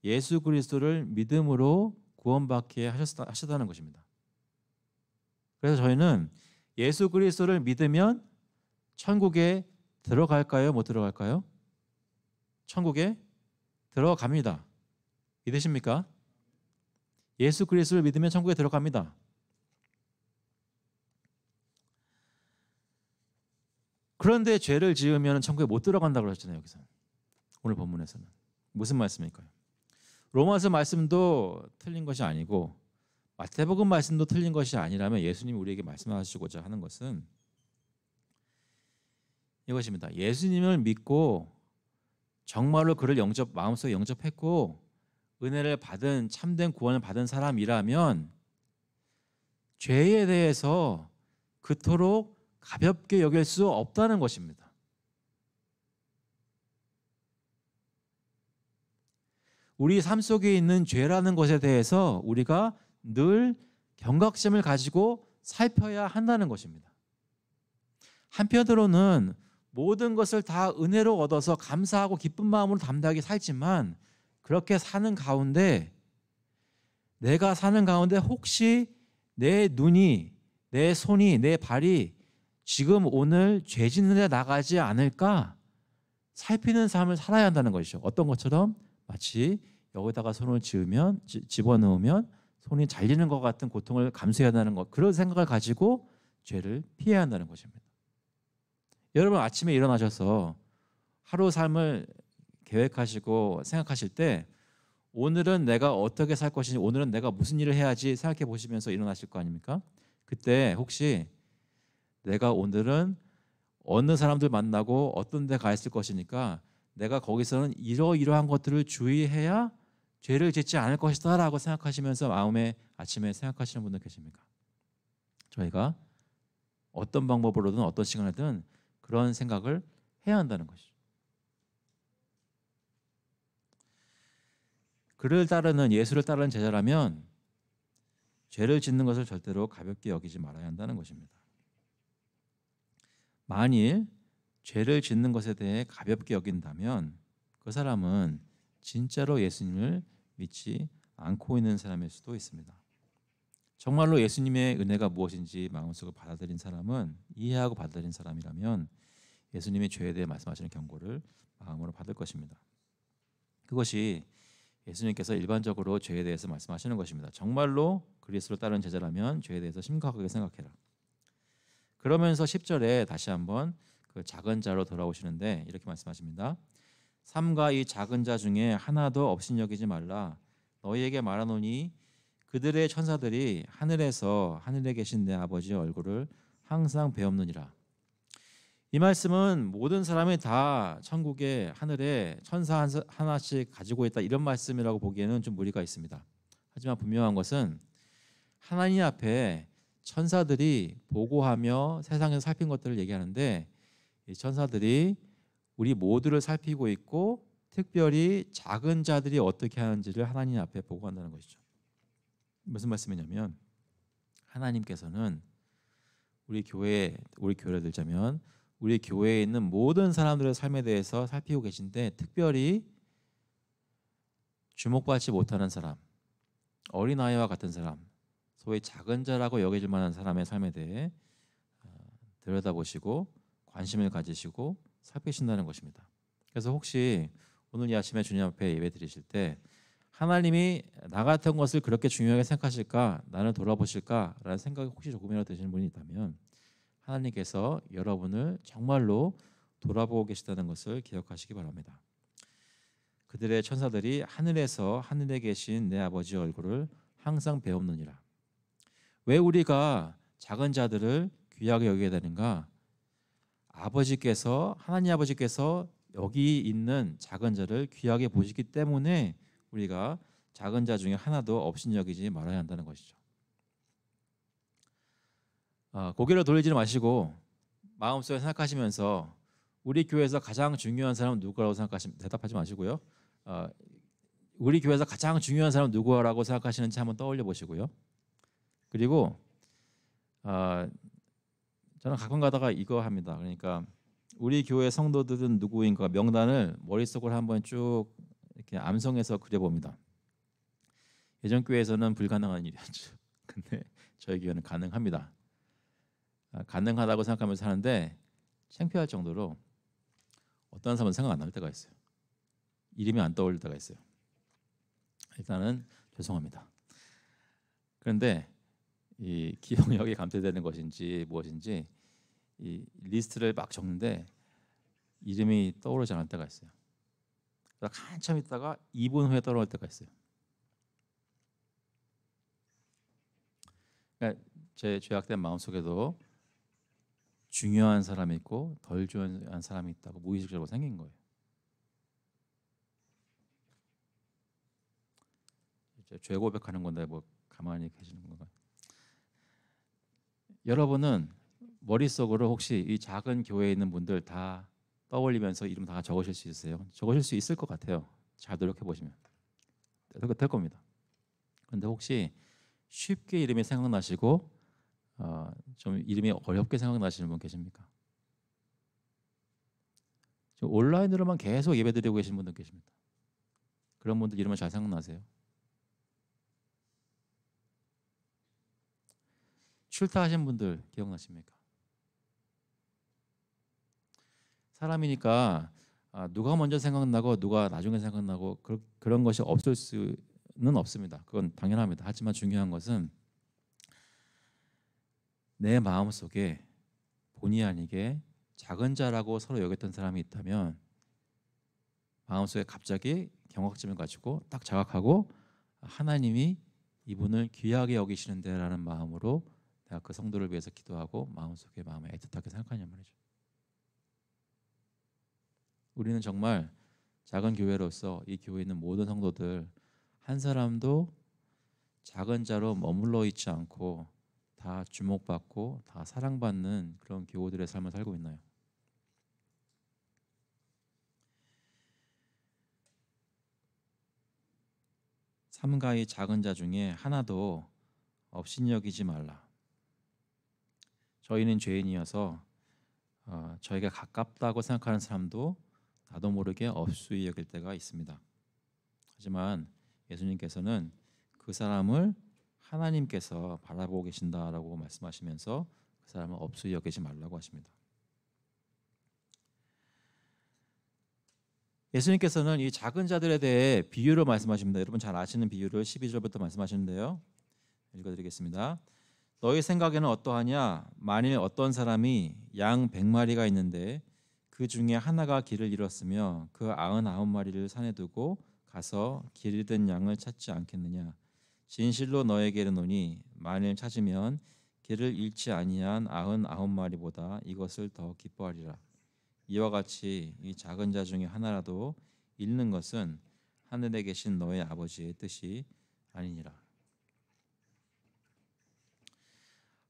예수 그리스도를 믿음으로 구원받게 하셨다는 것입니다. 그래서 저희는 예수 그리스도를 믿으면 천국에 들어갈까요? 못 들어갈까요? 천국에 들어갑니다. 믿으십니까? 예수 그리스도를 믿으면 천국에 들어갑니다. 그런데 죄를 지으면 천국에 못 들어간다고 그랬잖아요. 여기서 오늘 본문에서는 무슨 말씀일까요? 로마서 말씀도 틀린 것이 아니고 마태복음 말씀도 틀린 것이 아니라면 예수님이 우리에게 말씀하시고자 하는 것은 이것입니다. 예수님을 믿고 정말로 그를 마음속에 영접했고 은혜를 받은 참된 구원을 받은 사람이라면 죄에 대해서 그토록 가볍게 여길 수 없다는 것입니다. 우리 삶 속에 있는 죄라는 것에 대해서 우리가 늘 경각심을 가지고 살펴야 한다는 것입니다. 한편으로는 모든 것을 다 은혜로 얻어서 감사하고 기쁜 마음으로 담대하게 살지만 그렇게 사는 가운데 내가 사는 가운데 혹시 내 눈이, 내 손이, 내 발이 지금 오늘 죄 짓는 데 나가지 않을까 살피는 삶을 살아야 한다는 것이죠. 어떤 것처럼 마치 여기다가 손을 집어넣으면 손이 잘리는 것 같은 고통을 감수해야 한다는 것, 그런 생각을 가지고 죄를 피해야 한다는 것입니다. 여러분 아침에 일어나셔서 하루 삶을 계획하시고 생각하실 때 오늘은 내가 어떻게 살 것인지, 오늘은 내가 무슨 일을 해야지 생각해 보시면서 일어나실 거 아닙니까? 그때 혹시 내가 오늘은 어느 사람들 만나고 어떤 데 가 있을 것이니까 내가 거기서는 이러이러한 것들을 주의해야 죄를 짓지 않을 것이다 라고 생각하시면서 마음에 아침에 생각하시는 분들 계십니까? 저희가 어떤 방법으로든 어떤 시간에든 그런 생각을 해야 한다는 것이죠. 그를 따르는, 예수를 따르는 제자라면 죄를 짓는 것을 절대로 가볍게 여기지 말아야 한다는 것입니다. 만일 죄를 짓는 것에 대해 가볍게 여긴다면 그 사람은 진짜로 예수님을 믿지 않고 있는 사람일 수도 있습니다. 정말로 예수님의 은혜가 무엇인지 마음속으로 받아들인 사람은, 이해하고 받아들인 사람이라면 예수님의 죄에 대해 말씀하시는 경고를 마음으로 받을 것입니다. 그것이 예수님께서 일반적으로 죄에 대해서 말씀하시는 것입니다. 정말로 그리스도를 따르는 제자라면 죄에 대해서 심각하게 생각해라. 그러면서 10절에 다시 한번 그 작은 자로 돌아오시는데 이렇게 말씀하십니다. 삼가 이 작은 자 중에 하나도 업신여기지 말라. 너희에게 말하노니 그들의 천사들이 하늘에서 하늘에 계신 내 아버지의 얼굴을 항상 배옵느니라. 이 말씀은 모든 사람이 다 천국에 하늘에 천사 하나씩 가지고 있다 이런 말씀이라고 보기에는 좀 무리가 있습니다. 하지만 분명한 것은 하나님 앞에 천사들이 보고하며 세상에서 살핀 것들을 얘기하는데 이 천사들이 우리 모두를 살피고 있고 특별히 작은 자들이 어떻게 하는지를 하나님 앞에 보고한다는 것이죠. 무슨 말씀이냐면 하나님께서는 우리 교회를 들자면 우리 교회에 있는 모든 사람들의 삶에 대해서 살피고 계신데 특별히 주목받지 못하는 사람, 어린아이와 같은 사람, 소위 작은 자라고 여겨질 만한 사람의 삶에 대해 들여다보시고 관심을 가지시고 살피신다는 것입니다. 그래서 혹시 오늘 이 아침에 주님 앞에 예배 드리실 때 하나님이 나 같은 것을 그렇게 중요하게 생각하실까, 나를 돌아보실까라는 생각이 혹시 조금이라도 드시는 분이 있다면 하나님께서 여러분을 정말로 돌아보고 계시다는 것을 기억하시기 바랍니다. 그들의 천사들이 하늘에서 하늘에 계신 내 아버지의 얼굴을 항상 배옵느니라. 왜 우리가 작은 자들을 귀하게 여기게 되는가? 하나님 아버지께서 여기 있는 작은 자를 귀하게 보시기 때문에 우리가 작은 자 중에 하나도 업신여기지 말아야 한다는 것이죠. 고개를 돌리지 마시고 마음속에 생각하시면서 우리 교회에서 가장 중요한 사람은 누구라고 생각하시면 대답하지 마시고요. 우리 교회에서 가장 중요한 사람은 누구라고 생각하시는지 한번 떠올려 보시고요. 그리고 저는 가끔 가다가 이거 합니다. 그러니까 우리 교회 성도들은 누구인가 명단을 머릿속으로 한번 쭉 이렇게 암송해서 그려봅니다. 예전 교회에서는 불가능한 일이었죠. 근데 저희 교회는 가능합니다. 가능하다고 생각하면서 사는데 창피할 정도로 어떤 사람은 생각 안 날 때가 있어요. 이름이 안 떠오를 때가 있어요. 일단은 죄송합니다. 그런데 이 기억력이 감퇴되는 것인지 무엇인지 이 리스트를 막 적는데 이름이 떠오르지 않을 때가 있어요. 한참 있다가 2분 후에 떠오를 때가 있어요. 그러니까 제 죄악된 마음속에도 중요한 사람이 있고 덜 중요한 사람이 있다고 무의식적으로 생긴 거예요. 이제 죄 고백하는 건데 뭐 가만히 계시는 건가? 여러분은 머릿속으로 혹시 이 작은 교회에 있는 분들 다 떠올리면서 이름 다 적으실 수 있으세요? 적으실 수 있을 것 같아요. 잘 노력해 보시면 될 겁니다. 그런데 혹시 쉽게 이름이 생각나시고 좀 이름이 어렵게 생각나시는 분 계십니까? 지금 온라인으로만 계속 예배드리고 계신 분들 계십니다. 그런 분들 이름은 잘 생각나세요? 출타하신 분들 기억나십니까? 사람이니까 누가 먼저 생각나고 누가 나중에 생각나고 그런 것이 없을 수는 없습니다. 그건 당연합니다. 하지만 중요한 것은 내 마음속에 본의 아니게 작은 자라고 서로 여겼던 사람이 있다면 마음속에 갑자기 경각심을 가지고 딱 자각하고 하나님이 이분을 귀하게 여기시는데라는 마음으로 내가 그 성도를 위해서 기도하고 마음속에 마음에 애틋하게 생각하냐 말이죠. 우리는 정말 작은 교회로서 이 교회에 있는 모든 성도들 한 사람도 작은 자로 머물러 있지 않고 다 주목받고 다 사랑받는 그런 교우들의 삶을 살고 있나요? 삼가의 작은 자 중에 하나도 업신여기지 말라. 저희는 죄인이어서 저희가 가깝다고 생각하는 사람도 나도 모르게 업수히 여길 때가 있습니다. 하지만 예수님께서는 그 사람을 하나님께서 바라보고 계신다라고 말씀하시면서 그 사람을 업수히 여기지 말라고 하십니다. 예수님께서는 이 작은 자들에 대해 비유로 말씀하십니다. 여러분 잘 아시는 비유를 12절부터 말씀하시는데요. 읽어드리겠습니다. 너희 생각에는 어떠하냐? 만일 어떤 사람이 양 100마리가 있는데 그 중에 하나가 길을 잃었으며 그 99마리를 산에 두고 가서 길 잃은 양을 찾지 않겠느냐? 진실로 너에게 이르노니 만일 찾으면 길을 잃지 아니한 99마리보다 이것을 더 기뻐하리라. 이와 같이 이 작은 자 중에 하나라도 잃는 것은 하늘에 계신 너의 아버지의 뜻이 아니니라.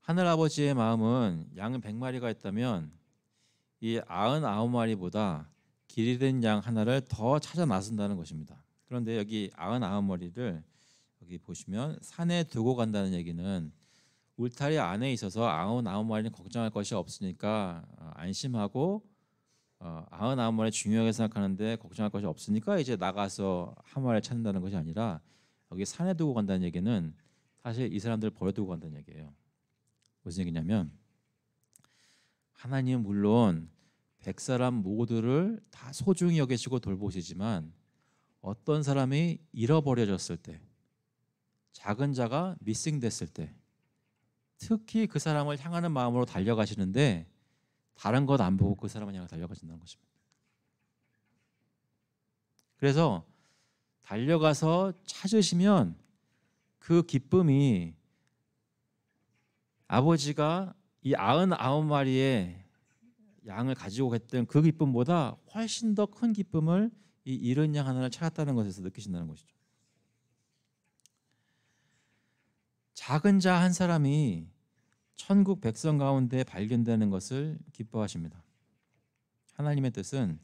하늘 아버지의 마음은 양 100마리가 있다면 이 99마리보다 길 잃은 양 하나를 더 찾아 나선다는 것입니다. 그런데 여기 99마리를 여기 보시면 산에 두고 간다는 얘기는 울타리 안에 있어서 99마리는 걱정할 것이 없으니까 안심하고 99마리 중요하게 생각하는데 걱정할 것이 없으니까 이제 나가서 한 마리 찾는다는 것이 아니라 여기 산에 두고 간다는 얘기는 사실 이 사람들을 버려두고 간다는 얘기예요. 무슨 얘기냐면 하나님은 물론 100사람 모두를 다 소중히 여기시고 돌보시지만 어떤 사람이 잃어버려졌을 때 작은 자가 미싱됐을 때 특히 그 사람을 향하는 마음으로 달려가시는데 다른 것 안 보고 그 사람을 향해 달려가신다는 것입니다. 그래서 달려가서 찾으시면 그 기쁨이 아버지가 이 99마리의 양을 가지고 갔던 그 기쁨보다 훨씬 더 큰 기쁨을 이 잃은 양 하나를 찾았다는 것에서 느끼신다는 것이죠. 작은 자 한 사람이 천국 백성 가운데 발견되는 것을 기뻐하십니다. 하나님의 뜻은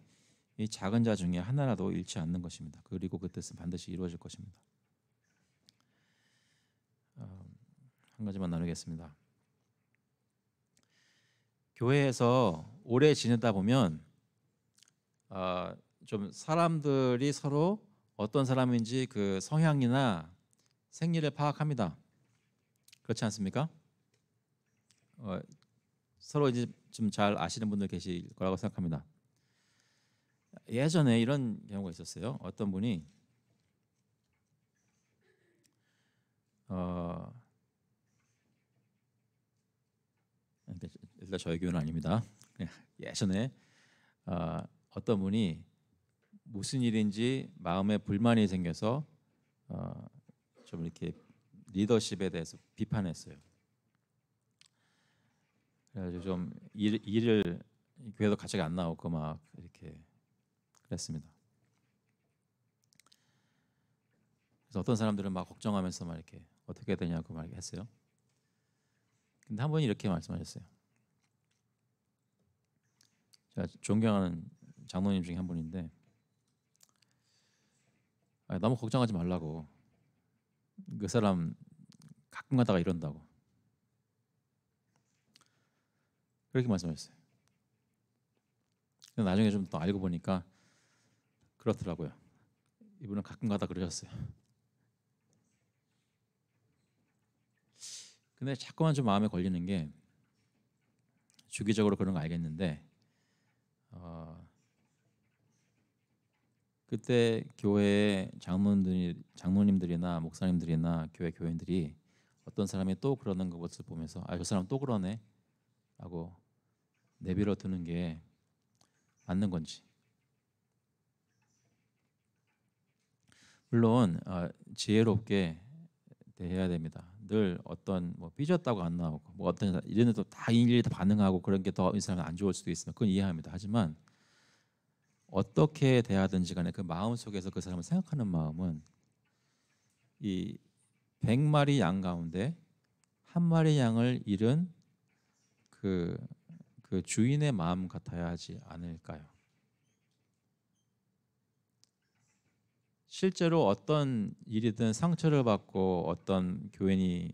이 작은 자 중에 하나라도 잃지 않는 것입니다. 그리고 그 뜻은 반드시 이루어질 것입니다. 한 가지만 나누겠습니다. 교회에서 오래 지내다 보면 좀 사람들이 서로 어떤 사람인지 그 성향이나 생리를 파악합니다. 그렇지 않습니까? 서로 이제 좀 잘 아시는 분들 계실 거라고 생각합니다. 예전에 이런 경우가 있었어요. 어떤 분이 어, 일단 저희 교회는 아닙니다. 예전에 어떤 분이 무슨 일인지 마음에 불만이 생겨서 좀 이렇게 리더십에 대해서 비판했어요. 그래가지고 좀 일을 교회도 갑자기 안 나오고 막 이렇게 그랬습니다. 그래서 어떤 사람들은 막 걱정하면서 막 이렇게 어떻게 해야 되냐고 막 했어요. 근데 한 분이 이렇게 말씀하셨어요. 제가 존경하는 장로님 중에 한 분인데 너무 걱정하지 말라고. 그 사람 가끔 가다가 이런다고. 그렇게 말씀하셨어요. 근데 나중에 좀 더 알고 보니까 그렇더라고요. 이분은 가끔 가다 그러셨어요. 근데 자꾸만 좀 마음에 걸리는 게 주기적으로 그런 거 알겠는데 그때 교회 장로님들이나 목사님들이나 교회 교인들이 어떤 사람이 또 그러는 것을 보면서 저 사람 또 그러네 하고 내버려 두는 게 맞는 건지. 물론 지혜롭게 대해야 됩니다. 늘 어떤 뭐 삐졌다고 안 나오고 뭐 어떤 이런 데도 다 일일이 다 반응하고 그런 게 더 이 사람은 안 좋을 수도 있으면 그건 이해합니다. 하지만 어떻게 대하든지 간에 그 마음 속에서 그 사람을 생각하는 마음은 이 100마리 양 가운데 한 마리 양을 잃은 그 주인의 마음 같아야 하지 않을까요? 실제로 어떤 일이든 상처를 받고 어떤 교인이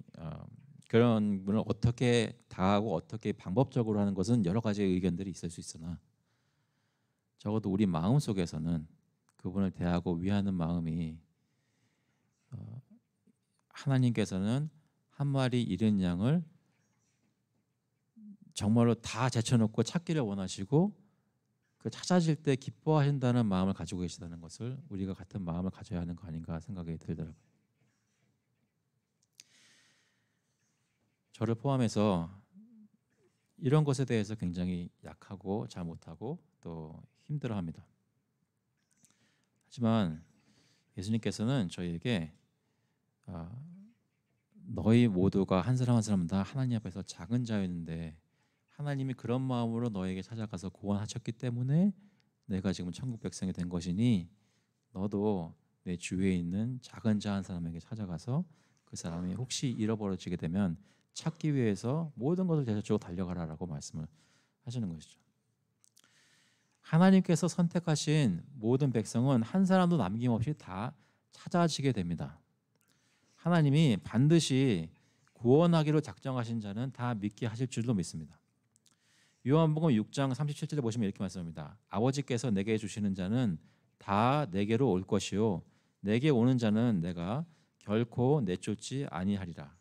그런 분을 어떻게 다하고 어떻게 방법적으로 하는 것은 여러 가지 의견들이 있을 수 있으나 적어도 우리 마음 속에서는 그분을 대하고 위하는 마음이 하나님께서는 한 마리 잃은 양을 정말로 다 제쳐놓고 찾기를 원하시고 그 찾아질 때 기뻐하신다는 마음을 가지고 계시다는 것을 우리가 같은 마음을 가져야 하는 거 아닌가 생각이 들더라고요. 저를 포함해서 이런 것에 대해서 굉장히 약하고 잘 못하고 또 힘들어합니다. 하지만 예수님께서는 저희에게 너희 모두가 한 사람 한 사람 다 하나님 앞에서 작은 자였는데 하나님이 그런 마음으로 너에게 찾아가서 구원하셨기 때문에 내가 지금 천국 백성이 된 것이니 너도 내 주위에 있는 작은 자 한 사람에게 찾아가서 그 사람이 혹시 잃어버려지게 되면 찾기 위해서 모든 것을 대저쪽으로 달려가라라고 말씀을 하시는 것이죠. 하나님께서 선택하신 모든 백성은 한 사람도 남김없이 다 찾아지게 됩니다. 하나님이 반드시 구원하기로 작정하신 자는 다 믿게 하실 줄로 믿습니다. 요한복음 6장 37절에 보시면 이렇게 말씀합니다. 아버지께서 내게 주시는 자는 다 내게로 올 것이요 내게 오는 자는 내가 결코 내쫓지 아니하리라.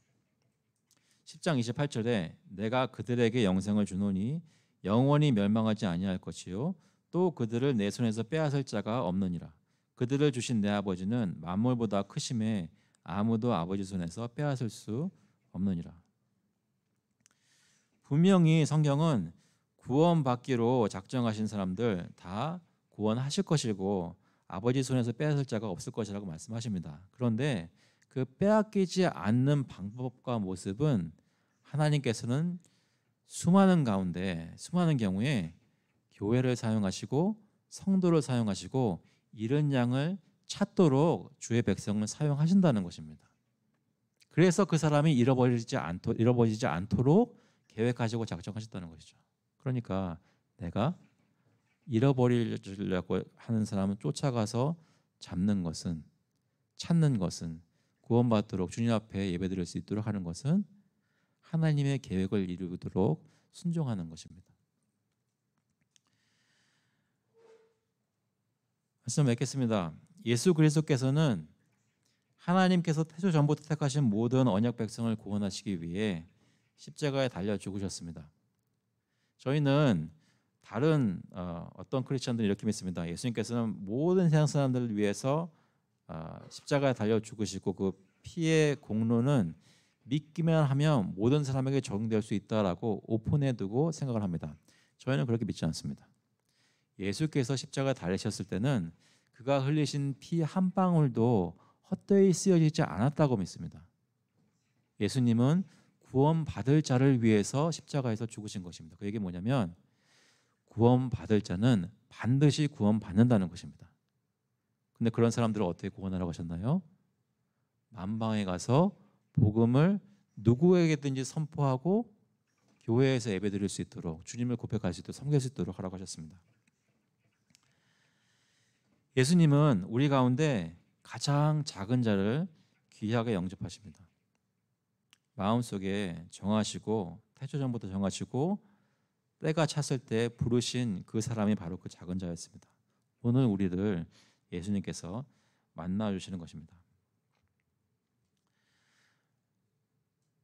10장 28절에 내가 그들에게 영생을 주노니 영원히 멸망하지 아니할 것이요 또 그들을 내 손에서 빼앗을 자가 없느니라. 그들을 주신 내 아버지는 만물보다 크심에 아무도 아버지 손에서 빼앗을 수 없느니라. 분명히 성경은 구원받기로 작정하신 사람들 다 구원하실 것이고 아버지 손에서 빼앗을 자가 없을 것이라고 말씀하십니다. 그런데 그 빼앗기지 않는 방법과 모습은 하나님께서는 수많은 경우에 교회를 사용하시고 성도를 사용하시고 잃은 양을 찾도록 주의 백성을 사용하신다는 것입니다. 그래서 그 사람이 잃어버리지 않도록 계획하시고 작정하셨다는 것이죠. 그러니까 내가 잃어버리려고 하는 사람을 쫓아가서 찾는 것은 구원받도록 주님 앞에 예배드릴 수 있도록 하는 것은 하나님의 계획을 이루도록 순종하는 것입니다. 말씀 맺겠습니다. 예수 그리스도께서는 하나님께서 태초 전부터 택하신 모든 언약 백성을 구원하시기 위해 십자가에 달려 죽으셨습니다. 저희는 다른 어떤 크리스천들이 이렇게 믿습니다. 예수님께서는 모든 세상 사람들을 위해서 십자가에 달려 죽으시고 그 피의 공로는 믿기만 하면 모든 사람에게 적용될 수 있다라고 오픈해 두고 생각을 합니다. 저희는 그렇게 믿지 않습니다. 예수께서 십자가에 달리셨을 때는 그가 흘리신 피 한 방울도 헛되이 쓰여지지 않았다고 믿습니다. 예수님은 구원받을 자를 위해서 십자가에서 죽으신 것입니다. 그 얘기 뭐냐면 구원받을 자는 반드시 구원받는다는 것입니다. 근데 그런 사람들을 어떻게 구원하라고 하셨나요? 만방에 가서 복음을 누구에게든지 선포하고 교회에서 예배드릴 수 있도록 주님을 고백할 수 있도록 섬길 수 있도록 하라고 하셨습니다. 예수님은 우리 가운데 가장 작은 자를 귀하게 영접하십니다. 마음속에 정하시고 태초전부터 정하시고 때가 찼을 때 부르신 그 사람이 바로 그 작은 자였습니다. 오늘 우리를 예수님께서 만나주시는 것입니다.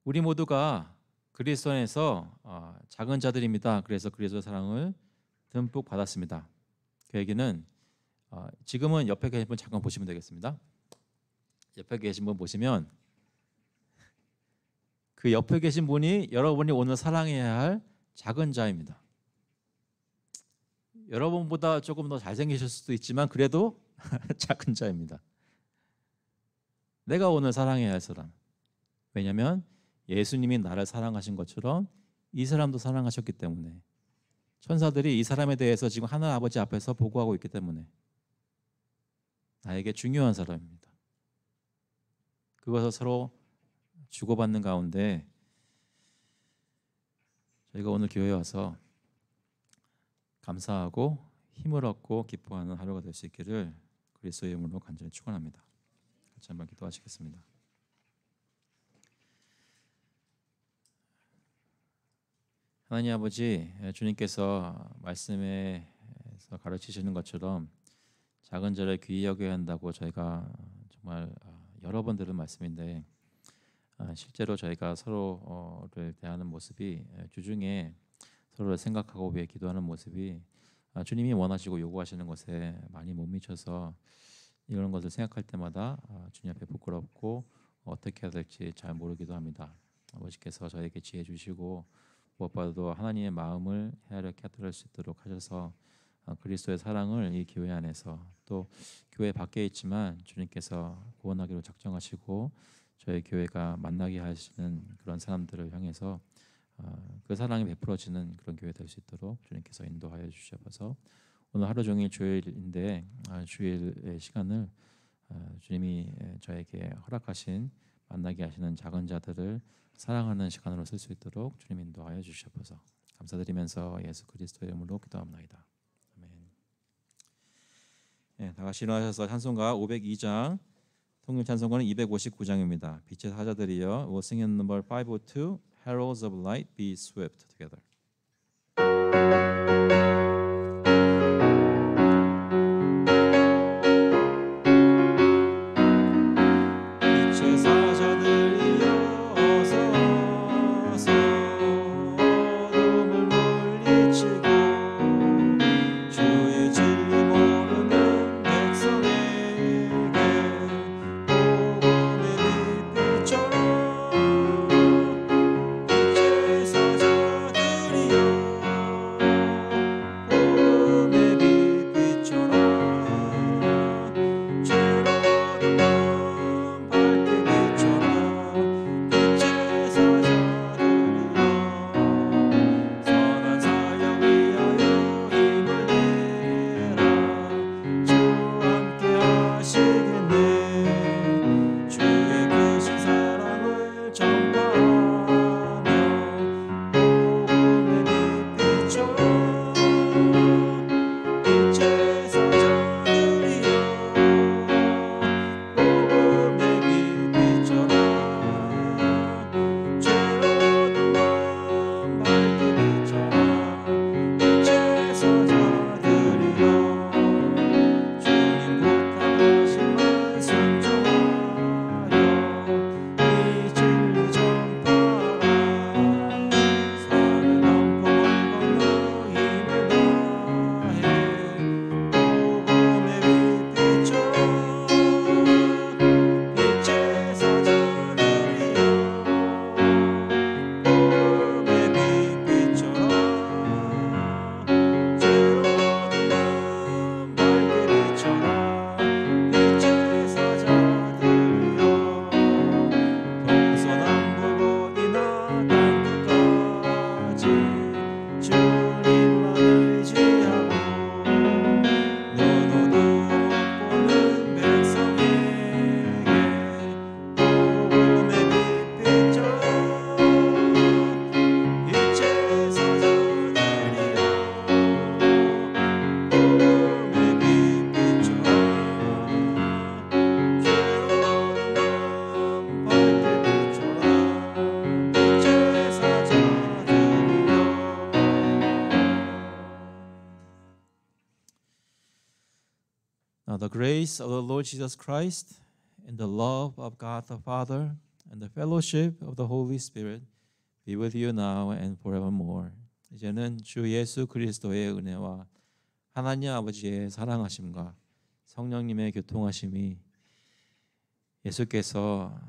우리 모두가 그리스도 안에서 작은 자들입니다. 그래서 그리스도의 사랑을 듬뿍 받았습니다. 그 얘기는 지금은 옆에 계신 분 잠깐 보시면 되겠습니다. 옆에 계신 분 보시면 그 옆에 계신 분이 여러분이 오늘 사랑해야 할 작은 자입니다. 여러분보다 조금 더 잘생기실 수도 있지만 그래도 작은 자입니다. 내가 오늘 사랑해야 할 사람. 왜냐하면 예수님이 나를 사랑하신 것처럼 이 사람도 사랑하셨기 때문에 천사들이 이 사람에 대해서 지금 하늘 아버지 앞에서 보고하고 있기 때문에 나에게 중요한 사람입니다. 그것을 서로 주고받는 가운데 저희가 오늘 교회에 와서 감사하고 힘을 얻고 기뻐하는 하루가 될 수 있기를 그리스도의 이름으로 간절히 축원합니다. 같이 한번 기도하시겠습니다. 하나님 아버지, 주님께서 말씀에서 가르치시는 것처럼 작은 자를 귀히 여겨야 한다고 저희가 정말 여러 번 들은 말씀인데 실제로 저희가 서로를 대하는 모습이 주중에 서로를 생각하고 위해 기도하는 모습이 주님이 원하시고 요구하시는 것에 많이 못 미쳐서 이런 것을 생각할 때마다 주님 앞에 부끄럽고 어떻게 해야 될지 잘 모르기도 합니다. 아버지께서 저에게 지혜 주시고 무엇보다도 하나님의 마음을 헤아려 깨달을 수 있도록 하셔서 그리스도의 사랑을 이 교회 안에서 또 교회 밖에 있지만 주님께서 구원하기로 작정하시고 저희 교회가 만나게 하시는 그런 사람들을 향해서 그 사랑이 베풀어지는 그런 교회 될 수 있도록 주님께서 인도하여 주셔서 오늘 하루 종일 주일인데 주일의 시간을 주님이 저에게 허락하신 만나게 하시는 작은 자들을 사랑하는 시간으로 쓸 수 있도록 주님 인도하여 주셔서 감사드리면서 예수 그리스도의 이름으로 기도합나이다. 아멘. 네, 다 같이 일어나셔서 찬송가 502장 통일 찬송가는 259장입니다. 빛의 사자들이여 we'll sing in number 502 Heralds of Light be swift together. 빛의 사자들 grace of the Lord Jesus Christ and the love of God the Father and the fellowship of the Holy Spirit be with you now and forevermore. 이제는 주 예수 그리스도의 은혜와 하나님 아버지의 사랑하심과 성령님의 교통하심이 예수께서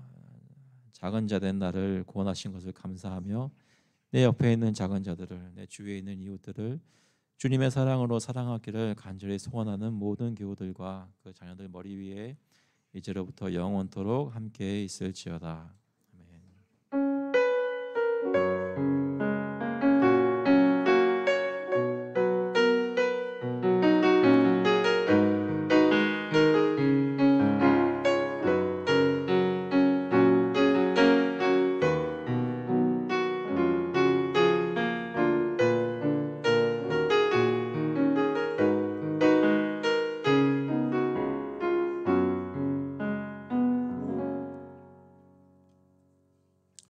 작은 자된 나를 구원하신 것을 감사하며 내 옆에 있는 작은 자들을, 내 주위에 있는 이웃들을 주님의 사랑으로 사랑하기를 간절히 소원하는 모든 교우들과 그 자녀들 머리 위에 이제로부터 영원토록 함께 있을지어다.